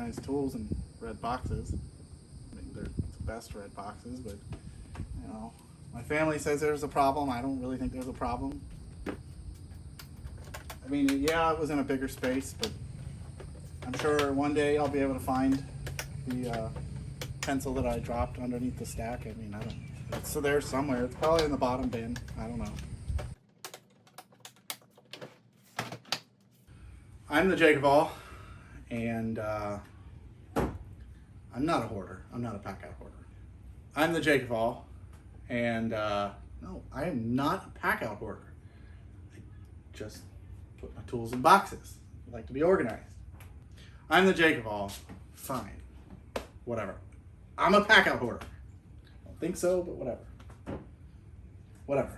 organize tools in red boxes. I mean, they're the best red boxes, but you know, my family says there's a problem. I don't really think there's a problem. I mean, yeah, it was in a bigger space, but I'm sure one day I'll be able to find the pencil that I dropped underneath the stack. I mean, I don't. It's there somewhere. It's probably in the bottom bin. I don't know. I'm the Jake of all, and I'm not a hoarder. I'm not a PACKOUT hoarder. I'm the Jake of all, and no, I am not a PACKOUT hoarder. I just put my tools in boxes. I like to be organized. I'm the Jake of all. Fine. Whatever. I'm a PACKOUT hoarder. I don't think so, but whatever. Whatever.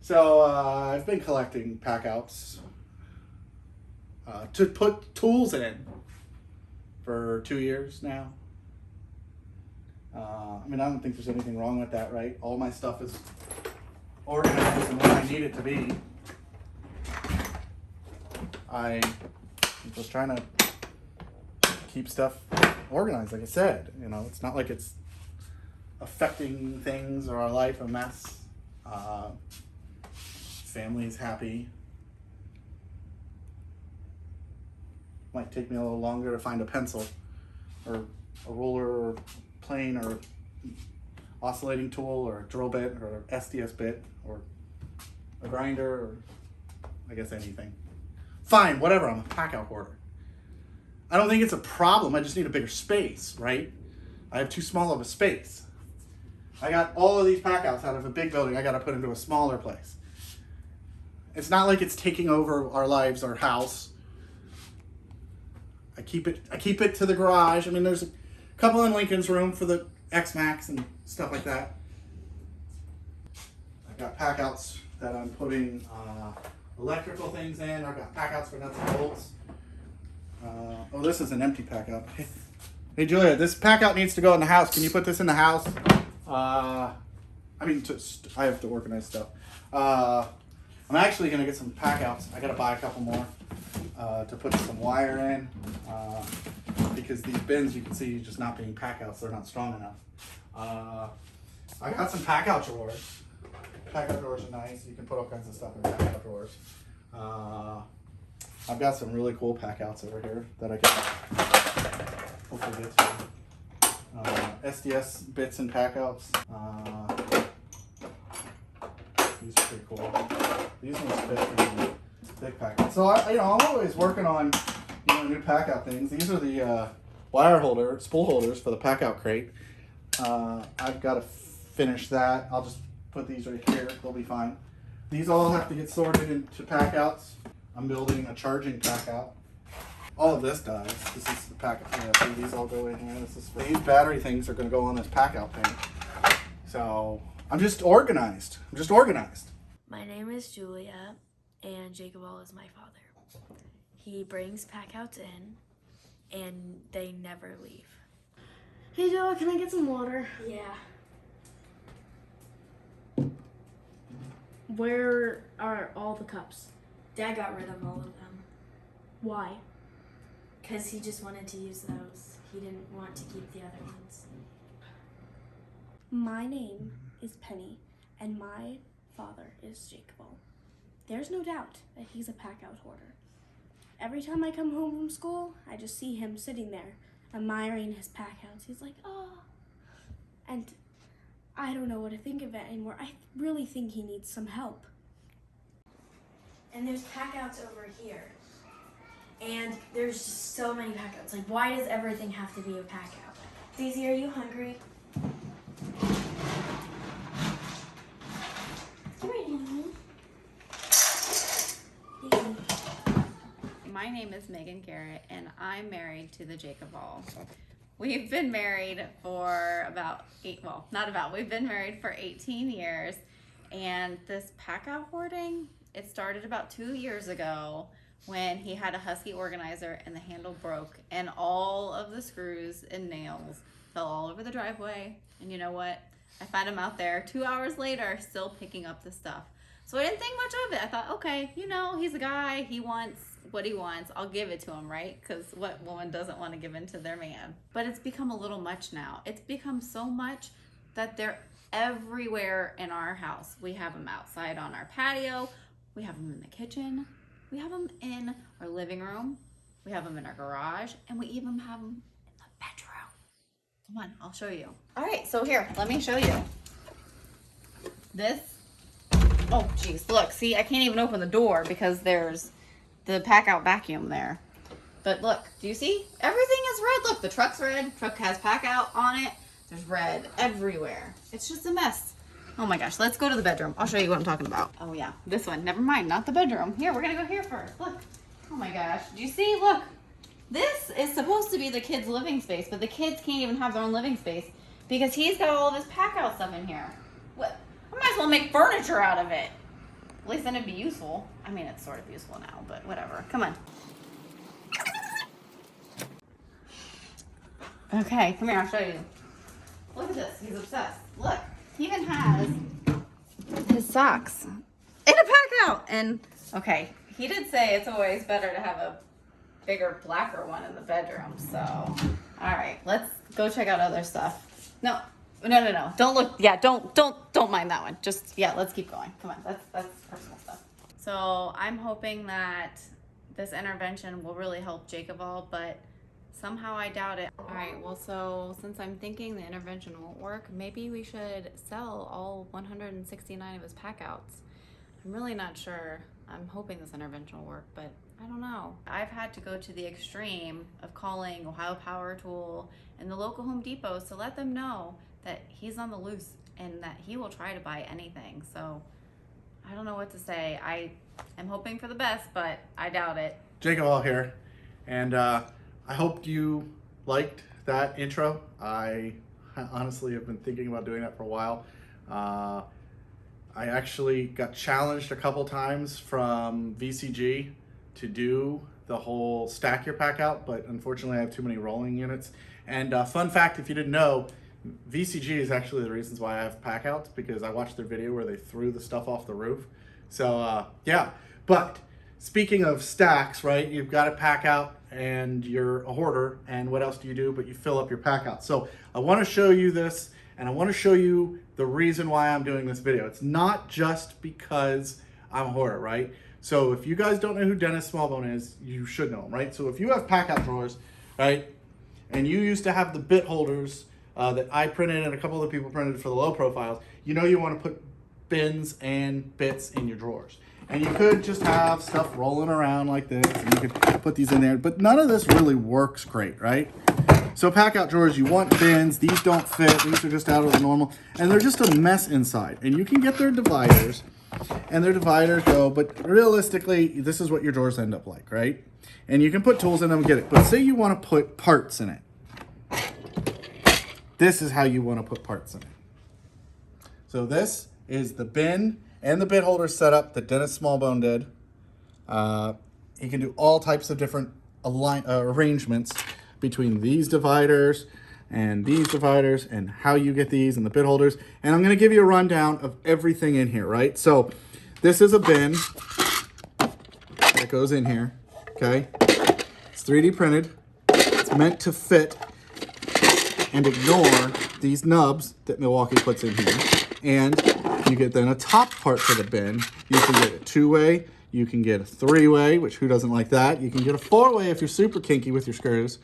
So I've been collecting packouts to put tools in for 2 years now. I mean, I don't think there's anything wrong with that, right? All my stuff is organized and where I need it to be. I'm just trying to keep stuff organized, like I said. You know, it's not like it's affecting things or our life a mess. Family's happy. Might take me a little longer to find a pencil or a ruler or plane or oscillating tool or a drill bit or SDS bit or a grinder or I guess anything. Fine, whatever, I'm a PACKOUT hoarder. I don't think it's a problem, I just need a bigger space, right? I have too small of a space. I got all of these packouts out of a big building I gotta put into a smaller place. It's not like it's taking over our lives, our house. I keep it to the garage. I mean, there's a couple in Lincoln's room for the X-Max and stuff like that. I've got packouts that I'm putting electrical things in. I've got packouts for nuts and bolts. Oh, this is an empty packout. Hey Julia, this packout needs to go in the house. Can you put this in the house? I have to organize stuff. I'm actually gonna get some packouts. I gotta buy a couple more to put some wire in because these bins, you can see, just not being packouts. They're not strong enough. I got some packout drawers. Packout drawers are nice. You can put all kinds of stuff in packout drawers. I've got some really cool packouts over here that I can hopefully get to. SDS bits and packouts. These are pretty cool. These ones fit in thick packouts. So I'm always working on new packout things. These are the wire holder, spool holders for the PACKOUT crate. I've got to finish that. I'll just put these right here. They'll be fine. These all have to get sorted into packouts. I'm building a charging PACKOUT. All of this does. This is the PACKOUT. Yeah, so these all go in here. These battery things are going to go on this PACKOUT thing. So I'm just organized. My name is Julia, and Jacob All is my father. He brings packouts in, and they never leave. Hey Joe, can I get some water? Yeah. Where are all the cups? Dad got rid of all of them. Why? Because he just wanted to use those. He didn't want to keep the other ones. My name is Penny, and my father is Jacob. There's no doubt that he's a PACKOUT hoarder. Every time I come home from school, I just see him sitting there, admiring his packouts. He's like, oh. And I don't know what to think of it anymore. I really think he needs some help. And there's packouts over here. And there's just so many packouts. Like, why does everything have to be a packout? Daisy, are you hungry? My name is Megan Garrett, and I'm married to the Jacob All. We've been married for we've been married for 18 years, and this PACKOUT hoarding, it started about 2 years ago when he had a Husky organizer and the handle broke, and all of the screws and nails fell all over the driveway. And you know what? I found him out there 2 hours later, still picking up the stuff. So I didn't think much of it. I thought, okay, he's a guy, he wants what he wants, I'll give it to him, right? Because what woman doesn't want to give in to their man? But it's become a little much now. It's become so much that they're everywhere in our house. We have them outside on our patio. We have them in the kitchen. We have them in our living room. We have them in our garage. And we even have them in the bedroom. Come on, I'll show you. All right, so here, let me show you. This, oh geez, look, see, I can't even open the door because there's the PACKOUT vacuum there. But look, do you see? Everything is red. Look, the truck's red. Truck has PACKOUT on it. There's red everywhere. It's just a mess. Oh my gosh, let's go to the bedroom. I'll show you what I'm talking about. Oh yeah, this one. Never mind, not the bedroom. Here, we're gonna go here first. Look. Oh my gosh, do you see? Look. This is supposed to be the kids' living space, but the kids can't even have their own living space because he's got all this PACKOUT stuff in here. What? I might as well make furniture out of it. At least then it'd be useful. I mean, it's sort of useful now, but whatever. Come on. Okay, come here, I'll show you. Look at this, he's obsessed. Look, he even has his socks in a PACKOUT. And, okay, he did say it's always better to have a bigger, blacker one in the bedroom, so. All right, let's go check out other stuff. No. Don't look, yeah, don't mind that one. Just, yeah, let's keep going. Come on, that's personal stuff. So I'm hoping that this intervention will really help Jacob, but somehow I doubt it. All right, well, so since I'm thinking the intervention won't work, maybe we should sell all 169 of his PACKOUTs. I'm really not sure. I'm hoping this intervention will work, but I don't know. I've had to go to the extreme of calling Ohio Power Tool and the local Home Depots to let them know that he's on the loose and that he will try to buy anything. So I don't know what to say. I am hoping for the best, but I doubt it. Jacob all here, and I hope you liked that intro. I honestly have been thinking about doing that for a while. I actually got challenged a couple times from VCG to do the whole stack your PACKOUT, but unfortunately I have too many rolling units. And fun fact, if you didn't know, VCG is actually the reasons why I have PACKOUTs, because I watched their video where they threw the stuff off the roof. So yeah, but speaking of stacks, right, you've got a PACKOUT and you're a hoarder, and what else do you do but you fill up your PACKOUT. So I want to show you this, and I want to show you the reason why I'm doing this video. It's not just because I'm a hoarder, right? So if you guys don't know who Dennis Smallbone is, you should know him, right? So if you have PACKOUT drawers, right, and you used to have the bit holders that I printed and a couple other people printed for the low profiles, you know you want to put bins and bits in your drawers. And you could just have stuff rolling around like this, and you could put these in there, but none of this really works great, right? So PACKOUT drawers, you want bins. These don't fit. These are just out of the normal, and they're just a mess inside. And you can get their dividers, and their dividers go, but realistically, this is what your drawers end up like, right? And you can put tools in them and get it. But say you want to put parts in it. This is how you want to put parts in it. So this is the bin and the bit holder setup that Dennis Smallbone did. You can do all types of different arrangements between these dividers and how you get these and the bit holders. And I'm going to give you a rundown of everything in here, right? So this is a bin that goes in here, okay? It's 3D printed. It's meant to fit and ignore these nubs that Milwaukee puts in here. And you get then a top part for the bin. You can get a 2-way, you can get a 3-way, which who doesn't like that? You can get a 4-way if you're super kinky with your screws,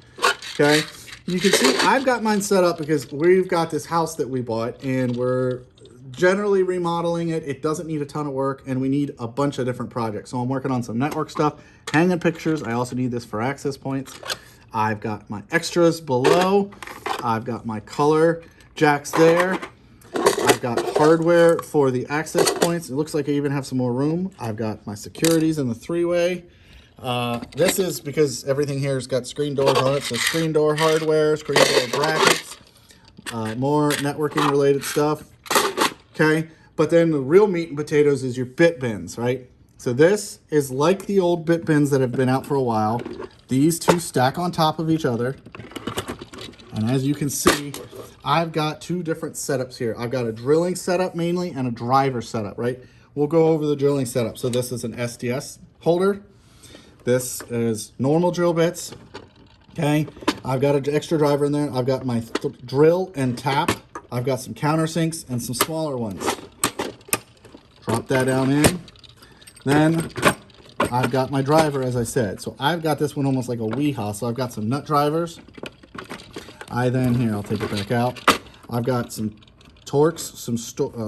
okay? You can see I've got mine set up because we've got this house that we bought and we're generally remodeling it. It doesn't need a ton of work and we need a bunch of different projects. So I'm working on some network stuff, hanging pictures. I also need this for access points. I've got my extras below. I've got my color jacks there. I've got hardware for the access points. It looks like I even have some more room. I've got my securities in the 3-way. This is because everything here has got screen doors on it. So screen door hardware, screen door brackets, more networking related stuff. Okay. But then the real meat and potatoes is your bit bins, right? So this is like the old bit bins that have been out for a while. These two stack on top of each other. And as you can see, I've got two different setups here. I've got a drilling setup mainly and a driver setup, right? We'll go over the drilling setup. So this is an SDS holder. This is normal drill bits. Okay, I've got an extra driver in there. I've got my drill and tap. I've got some countersinks and some smaller ones. Drop that down in. Then I've got my driver, as I said. So I've got this one almost like a Weehaw. So I've got some nut drivers. Here, I'll take it back out. I've got some Torx, some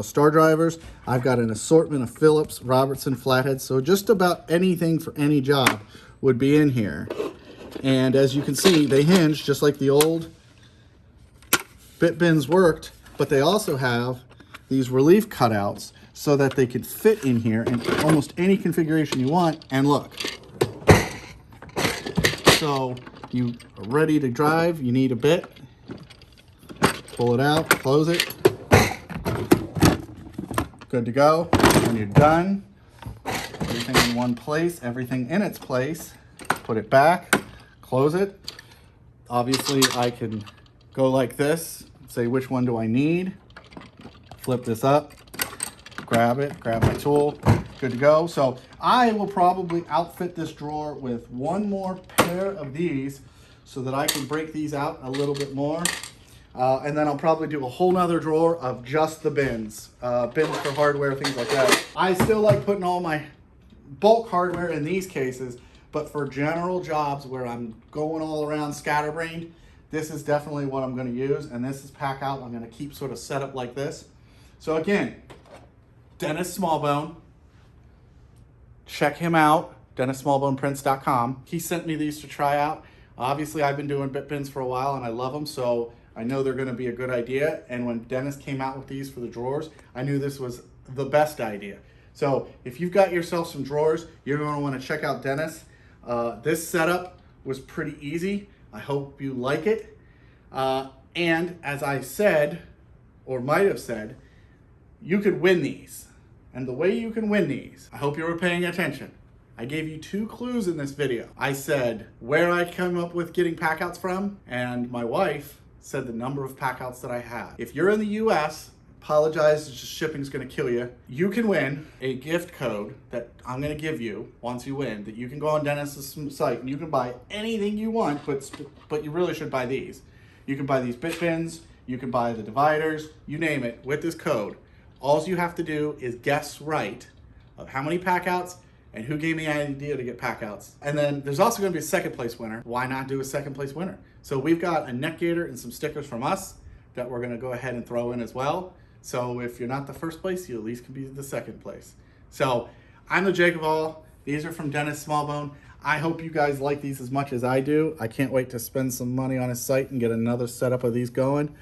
star drivers. I've got an assortment of Phillips, Robertson flatheads. So just about anything for any job would be in here. And as you can see, they hinge just like the old bit bins worked, but they also have these relief cutouts so that they can fit in here in almost any configuration you want. And look, so you are ready to drive, you need a bit, pull it out, close it, good to go. When you're done, everything in one place, everything in its place, put it back, close it. Obviously I can go like this, say which one do I need, flip this up, grab it, grab my tool, good to go. So I will probably outfit this drawer with one more pair of these so that I can break these out a little bit more. And then I'll probably do a whole nother drawer of just the bins. Bins for hardware, things like that. I still like putting all my bulk hardware in these cases, but for general jobs where I'm going all around scatterbrained, this is definitely what I'm gonna use. And this is PACKOUT. I'm gonna keep sort of set up like this. So again, Dennis Smallbone, check him out, DennisSmallbonePrints.com. He sent me these to try out. Obviously, I've been doing bit bins for a while and I love them, so I know they're gonna be a good idea. And when Dennis came out with these for the drawers, I knew this was the best idea. So if you've got yourself some drawers, you're gonna wanna check out Dennis. This setup was pretty easy. I hope you like it. And as I said, or might have said, you could win these. And the way you can win these, I hope you were paying attention. I gave you 2 clues in this video. I said where I come up with getting packouts from, and my wife said the number of packouts that I have. If you're in the US, apologize, shipping's gonna kill you. You can win a gift code that I'm gonna give you once you win, that you can go on Dennis's site and you can buy anything you want, but you really should buy these. You can buy these bit bins, you can buy the dividers, you name it, with this code. All you have to do is guess right of how many packouts and who gave me the idea to get packouts. And then there's also gonna be a second place winner. Why not do a second place winner? So we've got a neck gaiter and some stickers from us that we're gonna go ahead and throw in as well. So if you're not the first place, you at least can be the second place. So I'm the Jake of All. These are from Dennis Smallbone. I hope you guys like these as much as I do. I can't wait to spend some money on his site and get another setup of these going.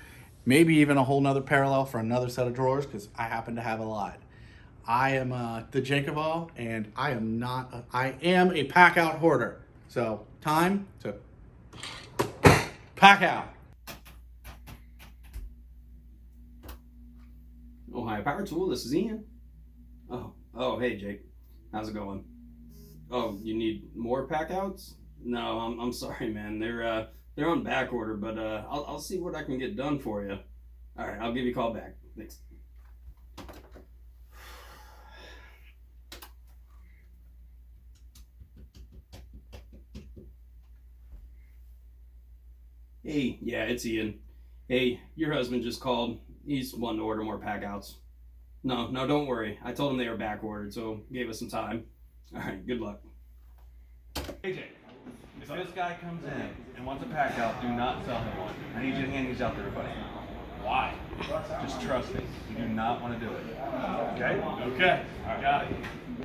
Maybe even a whole nother parallel for another set of drawers, because I happen to have a lot. I am the Jake of All, and I am a PACKOUT hoarder. So time to pack out. Ohio Power Tool, this is Ian. Oh, hey Jake, how's it going? Oh, you need more packouts? No, I'm sorry, man. They're on back order, but I'll see what I can get done for you. All right, I'll give you a call back. Thanks. Hey, yeah, it's Ian. Hey, your husband just called. He's wanting to order more packouts. No, don't worry. I told him they were back ordered, so gave us some time. All right, good luck. Hey Jake, if this guy comes in and wants a PACKOUT, do not sell him one. I need you to hand these out to everybody. Why? Just trust me. You do not want to do it. Okay? Okay. All right. Got it.